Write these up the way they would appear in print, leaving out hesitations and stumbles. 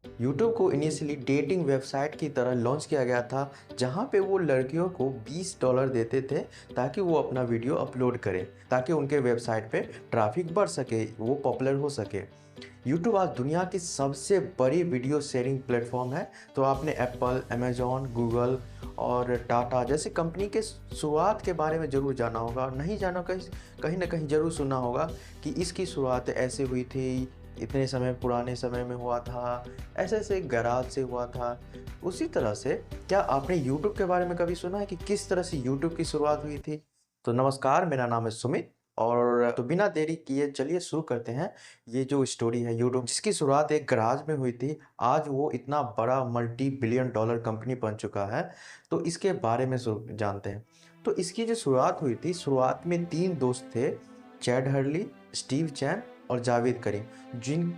YouTube को initially dating website की तरह लॉन्च किया गया था, जहां पे वो लड़कियों को $20 देते थे ताकि वो अपना वीडियो अपलोड करें, ताकि उनके वेबसाइट पे ट्रैफिक बढ़ सके, वो पॉपुलर हो सके। यूट्यूब आज दुनिया की सबसे बड़ी वीडियो शेयरिंग प्लेटफॉर्म है। तो आपने एप्पल, अमेजॉन, गूगल और टाटा जैसे कंपनी के शुरुआत के बारे में ज़रूर जाना होगा, नहीं जाना कहीं कहीं ना कहीं ज़रूर सुना होगा कि इसकी शुरुआत ऐसे हुई थी, इतने समय पुराने समय में हुआ था, ऐसे ऐसे गैराज से हुआ था। उसी तरह से क्या आपने यूट्यूब के बारे में कभी सुना है कि किस तरह से यूट्यूब की शुरुआत हुई थी? तो नमस्कार, मेरा नाम है सुमित और तो बिना देरी किए चलिए शुरू करते हैं। ये जो स्टोरी है यूट्यूब, जिसकी शुरुआत एक गैराज में हुई थी, आज वो इतना बड़ा मल्टी बिलियन डॉलर कंपनी बन चुका है। तो इसके बारे में जानते हैं। तो इसकी जो शुरुआत हुई थी, शुरुआत में 3 दोस्त थे, चैड हर्ली, स्टीव चैन और जावेद करीम,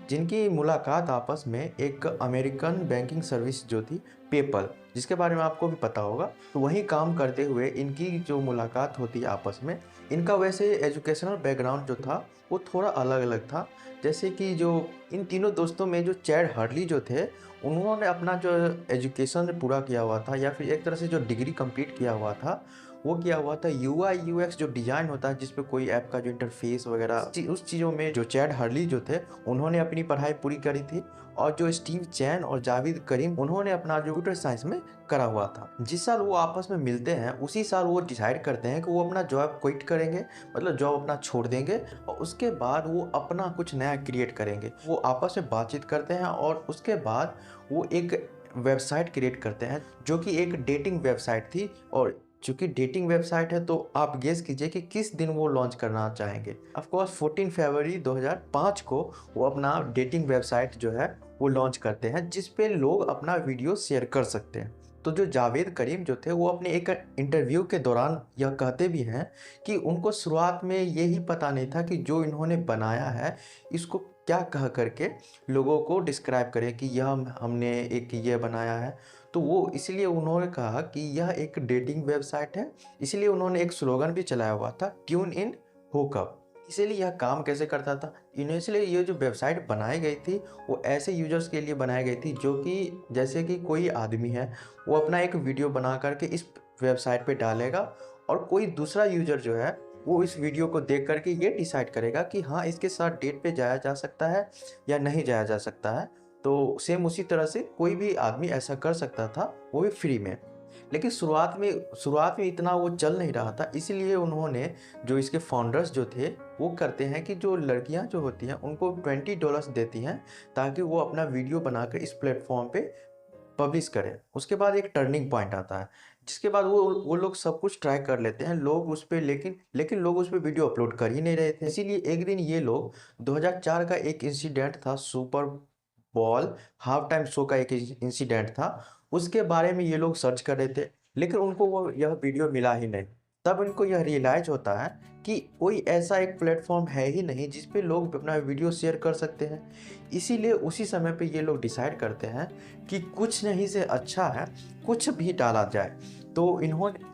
जिनकी मुलाकात आपस में एक अमेरिकन बैंकिंग सर्विस जो थी पेपल, जिसके बारे में आपको भी पता होगा, तो वहीं काम करते हुए इनकी जो मुलाकात होती है आपस में। इनका वैसे एजुकेशनल बैकग्राउंड जो था वो थोड़ा अलग अलग था। जैसे कि जो इन तीनों दोस्तों में जो चैड हर्ली जो थे, उन्होंने अपना जो एजुकेशन पूरा किया हुआ था या फिर एक तरह से जो डिग्री कंप्लीट किया हुआ था, वो किया हुआ था यूआई यूएक्स जो डिज़ाइन होता है, जिसपे कोई ऐप का जो इंटरफेस वगैरह उस चीज़ों में जो चैड हर्ली जो थे उन्होंने अपनी पढ़ाई पूरी करी थी। और जो स्टीव चैन और जावेद करीम, उन्होंने अपना जो कंप्यूटर साइंस में करा हुआ था। जिस साल वो आपस में मिलते हैं उसी साल वो डिसाइड करते हैं कि वो अपना जॉब क्विट करेंगे, मतलब जॉब अपना छोड़ देंगे और उसके बाद वो अपना कुछ नया क्रिएट करेंगे। वो आपस में बातचीत करते हैं और उसके बाद वो एक वेबसाइट क्रिएट करते हैं जो कि एक डेटिंग वेबसाइट थी। और चूंकि डेटिंग वेबसाइट है तो आप गेस कीजिए कि किस दिन वो लॉन्च करना चाहेंगे। ऑफ कोर्स 14 फरवरी 2005 को वो अपना डेटिंग वेबसाइट जो है वो लॉन्च करते हैं, जिस पे लोग अपना वीडियो शेयर कर सकते हैं। तो जो जावेद करीम जो थे वो अपने एक इंटरव्यू के दौरान यह कहते भी हैं कि उनको शुरुआत में यही पता नहीं था कि जो इन्होंने बनाया है इसको क्या कह करके लोगों को डिस्क्राइब करें कि यह हमने एक ये बनाया है। तो वो इसलिए उन्होंने कहा कि यह एक डेटिंग वेबसाइट है। इसलिए उन्होंने एक स्लोगन भी चलाया हुआ था, ट्यून इन हुकअप। इसीलिए यह काम कैसे करता था, इनिशियली ये जो वेबसाइट बनाई गई थी वो ऐसे यूजर्स के लिए बनाई गई थी जो कि जैसे कि कोई आदमी है, वो अपना एक वीडियो बना करके इस वेबसाइट पे डालेगा और कोई दूसरा यूजर जो है वो इस वीडियो को देख करके ये डिसाइड करेगा कि हाँ, इसके साथ डेट पे जाया जा सकता है या नहीं जाया जा सकता है। तो सेम उसी तरह से कोई भी आदमी ऐसा कर सकता था, वो भी फ्री में। लेकिन शुरुआत में इतना वो चल नहीं रहा था, इसलिए उन्होंने, जो इसके फाउंडर्स जो थे, वो करते हैं कि जो लड़कियां जो होती हैं उनको $20 देती हैं ताकि वो अपना वीडियो बनाकर इस प्लेटफॉर्म पे पब्लिश करें। उसके बाद एक टर्निंग पॉइंट आता है, जिसके बाद वो लोग सब कुछ ट्राई कर लेते हैं, लोग उस पे लेकिन लोग उस पे वीडियो अपलोड कर ही नहीं रहे थे। इसीलिए एक दिन ये लोग 2004 का एक इंसिडेंट था, super ball half time show का एक इंसिडेंट था, उसके बारे में ये लोग सर्च कर रहे थे, लेकिन उनको वो यह वीडियो मिला ही नहीं। तब इनको यह रियलाइज होता है कि कोई ऐसा एक प्लेटफॉर्म है ही नहीं जिस पे लोग अपना वीडियो शेयर कर सकते हैं। इसीलिए उसी समय पे ये लोग डिसाइड करते हैं कि कुछ नहीं से अच्छा है कुछ भी डाला जाए। तो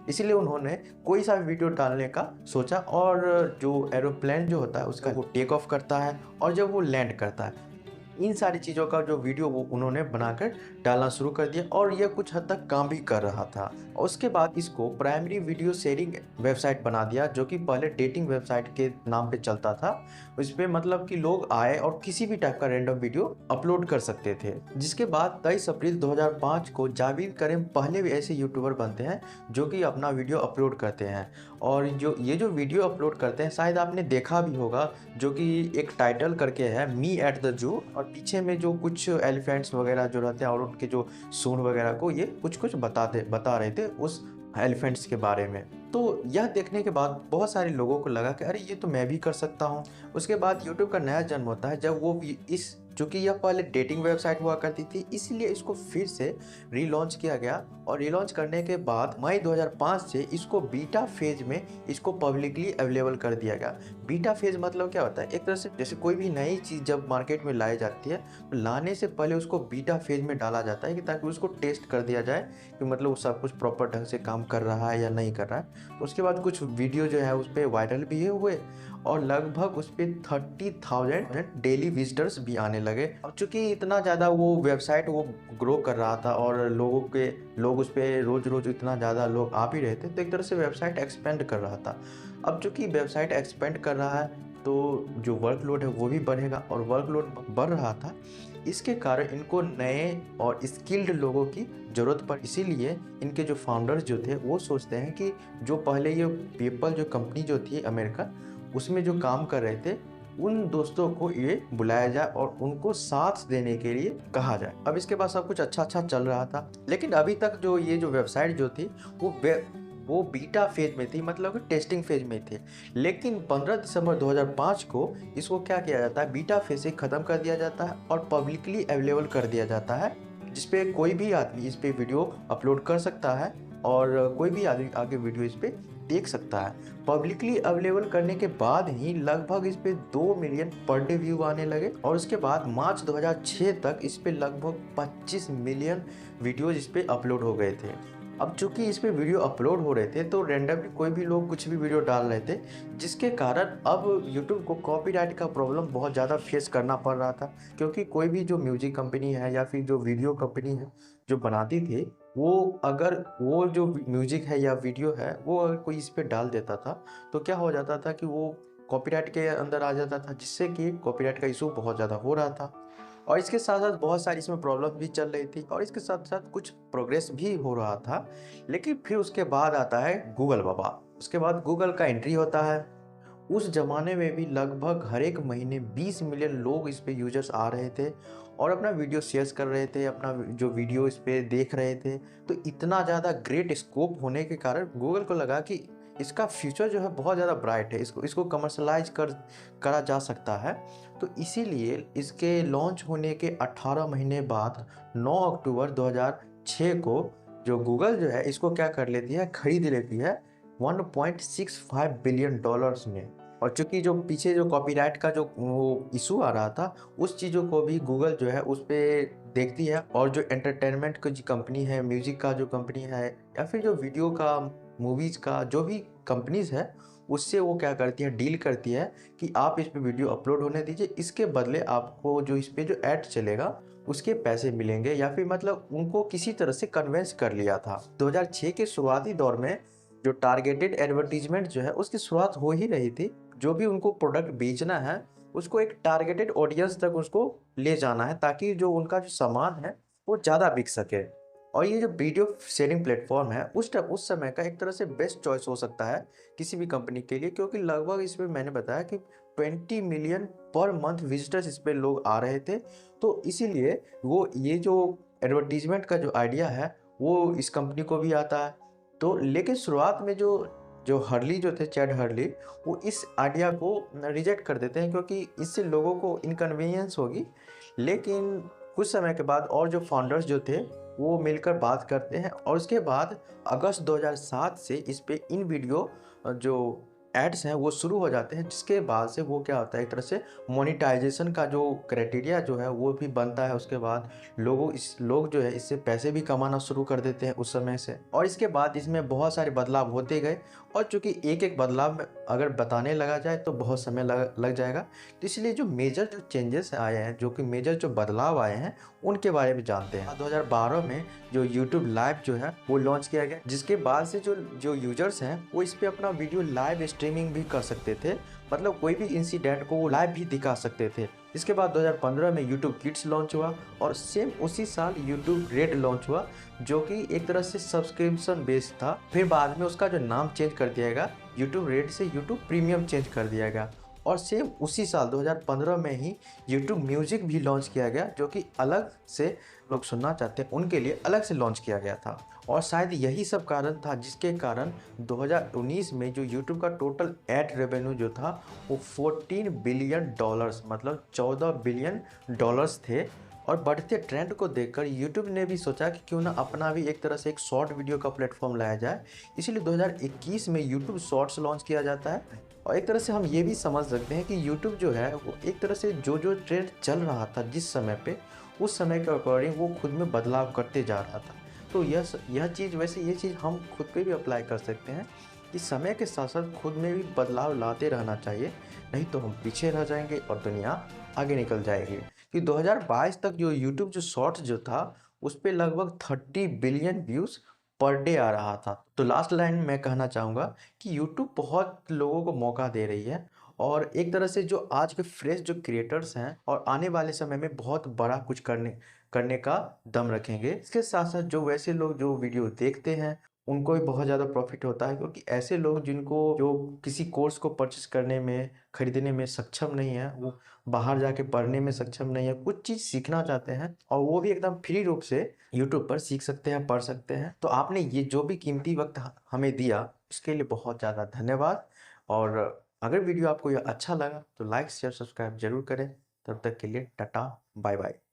इसीलिए उन्होंने कोई सा वीडियो डालने का सोचा और जो एरोप्लेन जो होता है उसका वो टेक ऑफ करता है और जब वो लैंड करता है, इन सारी चीज़ों का जो वीडियो वो उन्होंने बनाकर डालना शुरू कर दिया और यह कुछ हद तक काम भी कर रहा था। और उसके बाद इसको प्राइमरी वीडियो शेयरिंग वेबसाइट बना दिया, जो कि पहले डेटिंग वेबसाइट के नाम पे चलता था। इस पे मतलब कि लोग आए और किसी भी टाइप का रैंडम वीडियो अपलोड कर सकते थे। जिसके बाद 23 अप्रैल 2005 को जावेद करीम पहले भी ऐसे यूट्यूबर बनते हैं जो कि अपना वीडियो अपलोड करते हैं। और जो वीडियो अपलोड करते हैं शायद आपने देखा भी होगा, जो कि एक टाइटल करके है, मी एट द जू, और पीछे में जो कुछ एलिफेंट्स वगैरह जो रहते हैं और उनके जो सूंड वगैरह को ये कुछ बता रहे थे उस एलिफेंट्स के बारे में। तो यह देखने के बाद बहुत सारे लोगों को लगा कि अरे ये तो मैं भी कर सकता हूँ। उसके बाद यूट्यूब का नया जन्म होता है, जब वो इस चूँकि यह पहले डेटिंग वेबसाइट हुआ करती थी, इसलिए इसको फिर से रीलॉन्च किया गया। और रीलॉन्च करने के बाद मई 2005 से इसको बीटा फेज में इसको पब्लिकली अवेलेबल कर दिया गया। बीटा फेज मतलब क्या होता है, एक तरह से जैसे कोई भी नई चीज़ जब मार्केट में लाई जाती है तो लाने से पहले उसको बीटा फेज में डाला जाता है कि ताकि उसको टेस्ट कर दिया जाए कि मतलब वो सब कुछ प्रॉपर ढंग से काम कर रहा है या नहीं कर रहा है। उसके बाद कुछ वीडियो जो है उस पर वायरल भी हुए और लगभग उस पर 30,000 डेली विजिटर्स भी आने लगे। अब चूंकि इतना ज़्यादा वो वेबसाइट वो ग्रो कर रहा था और लोग उस पर रोज़ रोज़ इतना ज़्यादा लोग आ भी रहे थे, तो एक तरह से वेबसाइट एक्सपेंड कर रहा था। अब चूंकि वेबसाइट एक्सपेंड कर रहा है तो जो वर्कलोड है वो भी बढ़ेगा, और वर्कलोड बढ़ रहा था, इसके कारण इनको नए और स्किल्ड लोगों की ज़रूरत पड़ी। इसीलिए इनके जो फाउंडर्स जो थे वो सोचते हैं कि जो पहले ये पेपल जो कंपनी जो थी अमेरिकन, उसमें जो काम कर रहे थे उन दोस्तों को ये बुलाया जाए और उनको साथ देने के लिए कहा जाए। अब इसके बाद सब कुछ अच्छा चल रहा था, लेकिन अभी तक जो ये जो वेबसाइट जो थी वो बीटा फेज में थी, मतलब कि टेस्टिंग फेज में थे। लेकिन 15 दिसंबर 2005 को इसको क्या किया जाता है, बीटा फेज से ख़त्म कर दिया जाता है और पब्लिकली अवेलेबल कर दिया जाता है, जिसपे कोई भी आदमी इस पे वीडियो अपलोड कर सकता है और कोई भी आदमी आगे वीडियो इस पे देख सकता है। पब्लिकली अवेलेबल करने के बाद ही लगभग इस पे 2 मिलियन पर डे व्यू आने लगे, और उसके बाद मार्च 2006 तक इस पे लगभग 25 मिलियन वीडियोज इस पे अपलोड हो गए थे। अब चूंकि इस पे वीडियो अपलोड हो रहे थे तो रैंडमली कोई भी लोग कुछ भी वीडियो डाल रहे थे, जिसके कारण अब YouTube को कॉपीराइट का प्रॉब्लम बहुत ज़्यादा फेस करना पड़ रहा था। क्योंकि कोई भी जो म्यूजिक कंपनी है या फिर जो वीडियो कंपनी है जो बनाती थी, वो अगर वो जो म्यूजिक है या वीडियो है वो अगर कोई इस पर डाल देता था तो क्या हो जाता था कि वो कॉपीराइट के अंदर आ जाता था, जिससे कि कॉपीराइट का इशू बहुत ज़्यादा हो रहा था। और इसके साथ साथ बहुत सारी इसमें प्रॉब्लम भी चल रही थी, और इसके साथ साथ कुछ प्रोग्रेस भी हो रहा था। लेकिन फिर उसके बाद आता है गूगल बाबा। उसके बाद गूगल का एंट्री होता है। उस ज़माने में भी लगभग हर एक महीने 20 मिलियन लोग इस पे यूजर्स आ रहे थे और अपना वीडियो शेयर कर रहे थे, अपना जो वीडियो इस पे देख रहे थे। तो इतना ज़्यादा ग्रेट स्कोप होने के कारण गूगल को लगा कि इसका फ्यूचर जो है बहुत ज़्यादा ब्राइट है, इसको कमर्शलाइज करा जा सकता है। तो इसीलिए इसके लॉन्च होने के 18 महीने बाद 9 अक्टूबर 2006 को जो गूगल जो है इसको क्या कर लेती है, खरीद लेती है 1.65 बिलियन डॉलर्स में। और चूंकि जो पीछे जो कॉपीराइट का जो वो इशू आ रहा था, उस चीज़ों को भी गूगल जो है उस पर देखती है, और जो एंटरटेनमेंट की जो कंपनी है, म्यूजिक का जो कंपनी है, या फिर जो वीडियो का, मूवीज़ का जो भी कंपनीज़ है, उससे वो क्या करती है, डील करती है कि आप इस पे वीडियो अपलोड होने दीजिए, इसके बदले आपको जो इस पे जो ऐड चलेगा उसके पैसे मिलेंगे, या फिर मतलब उनको किसी तरह से कन्वेंस कर लिया था। 2006 के शुरुआती दौर में जो टारगेटेड एडवर्टीजमेंट जो है उसकी शुरुआत हो ही रही थी। जो भी उनको प्रोडक्ट बेचना है उसको एक टारगेटेड ऑडियंस तक उसको ले जाना है, ताकि जो उनका जो सामान है वो ज़्यादा बिक सके। और ये जो वीडियो शेयरिंग प्लेटफॉर्म है उस समय का एक तरह से बेस्ट चॉइस हो सकता है किसी भी कंपनी के लिए, क्योंकि लगभग इसमें मैंने बताया कि 20 मिलियन पर मंथ विजिटर्स इस पर लोग आ रहे थे। तो इसीलिए वो ये जो एडवर्टीजमेंट का जो आइडिया है वो इस कंपनी को भी आता है। तो लेकिन शुरुआत में जो जो हर्ली जो थे, चैड हर्ली, वो इस आइडिया को रिजेक्ट कर देते हैं क्योंकि इससे लोगों को इनकन्वीनियंस होगी। लेकिन कुछ समय के बाद और जो फाउंडर्स जो थे वो मिलकर बात करते हैं, और उसके बाद अगस्त 2007 से इस पे इन वीडियो जो एड्स हैं वो शुरू हो जाते हैं, जिसके बाद से वो क्या होता है, एक तरह से मोनेटाइजेशन का जो क्राइटेरिया जो है वो भी बनता है। उसके बाद लोग जो है इससे पैसे भी कमाना शुरू कर देते हैं उस समय से। और इसके बाद इसमें बहुत सारे बदलाव होते गए, और चूंकि एक एक बदलाव में अगर बताने लगा जाए तो बहुत समय लग जाएगा, तो इसलिए जो मेजर जो चेंजेस आए हैं, जो कि मेजर जो बदलाव आए हैं, उनके बारे में जानते हैं। 2012 में जो YouTube लाइव जो है वो लॉन्च किया गया, जिसके बाद से जो यूजर्स हैं वो इस पे अपना वीडियो लाइव स्ट्रीमिंग भी कर सकते थे, मतलब कोई भी इंसिडेंट को वो लाइव भी दिखा सकते थे। इसके बाद 2015 में YouTube किड्स लॉन्च हुआ, और सेम उसी साल YouTube रेड लॉन्च हुआ, जो कि एक तरह से सब्सक्रिप्शन बेस्ड था। फिर बाद में उसका जो नाम चेंज कर दिया गया, YouTube रेड से YouTube प्रीमियम चेंज कर दिया गया। और सेम उसी साल 2015 में ही YouTube म्यूजिक भी लॉन्च किया गया, जो कि अलग से लोग सुनना चाहते हैं उनके लिए अलग से लॉन्च किया गया था। और शायद यही सब कारण था जिसके कारण 2019 में जो YouTube का टोटल एड रेवेन्यू जो था वो 14 बिलियन डॉलर्स, मतलब 14 बिलियन डॉलर्स थे। और बढ़ते ट्रेंड को देखकर YouTube ने भी सोचा कि क्यों ना अपना भी एक तरह से एक शॉर्ट वीडियो का प्लेटफॉर्म लाया जाए। इसीलिए 2021 में YouTube शॉर्ट्स लॉन्च किया जाता है। और एक तरह से हम ये भी समझ सकते हैं कि YouTube जो है वो एक तरह से जो ट्रेंड चल रहा था जिस समय पे, उस समय के अकॉर्डिंग वो खुद में बदलाव करते जा रहा था। तो यह चीज़, वैसे ये चीज़ हम खुद पे भी अप्लाई कर सकते हैं कि समय के साथ साथ खुद में भी बदलाव लाते रहना चाहिए, नहीं तो हम पीछे रह जाएंगे और दुनिया आगे निकल जाएगी। कि 2022 तक जो यूट्यूब जो शॉर्ट्स जो था उस पे लगभग 30 बिलियन व्यूज़ पर डे आ रहा था। तो लास्ट लाइन मैं कहना चाहूँगा कि यूट्यूब बहुत लोगों को मौका दे रही है और एक तरह से जो आज के फ्रेश जो क्रिएटर्स हैं और आने वाले समय में बहुत बड़ा कुछ करने करने का दम रखेंगे। इसके साथ-साथ जो वैसे लोग जो वीडियो देखते हैं, उनको भी बहुत ज़्यादा प्रॉफ़िट होता है, क्योंकि ऐसे लोग जिनको जो किसी कोर्स को परचेज़ करने में, खरीदने में सक्षम नहीं है, वो बाहर जाके पढ़ने में सक्षम नहीं है, कुछ चीज़ सीखना चाहते हैं और वो भी एकदम फ्री रूप से यूट्यूब पर सीख सकते हैं, पढ़ सकते हैं। तो आपने ये जो भी कीमती वक़्त हमें दिया, उसके लिए बहुत ज़्यादा धन्यवाद। और अगर वीडियो आपको ये अच्छा लगा तो लाइक, शेयर, सब्सक्राइब ज़रूर करें। तब तक के लिए टाटा, बाय बाय।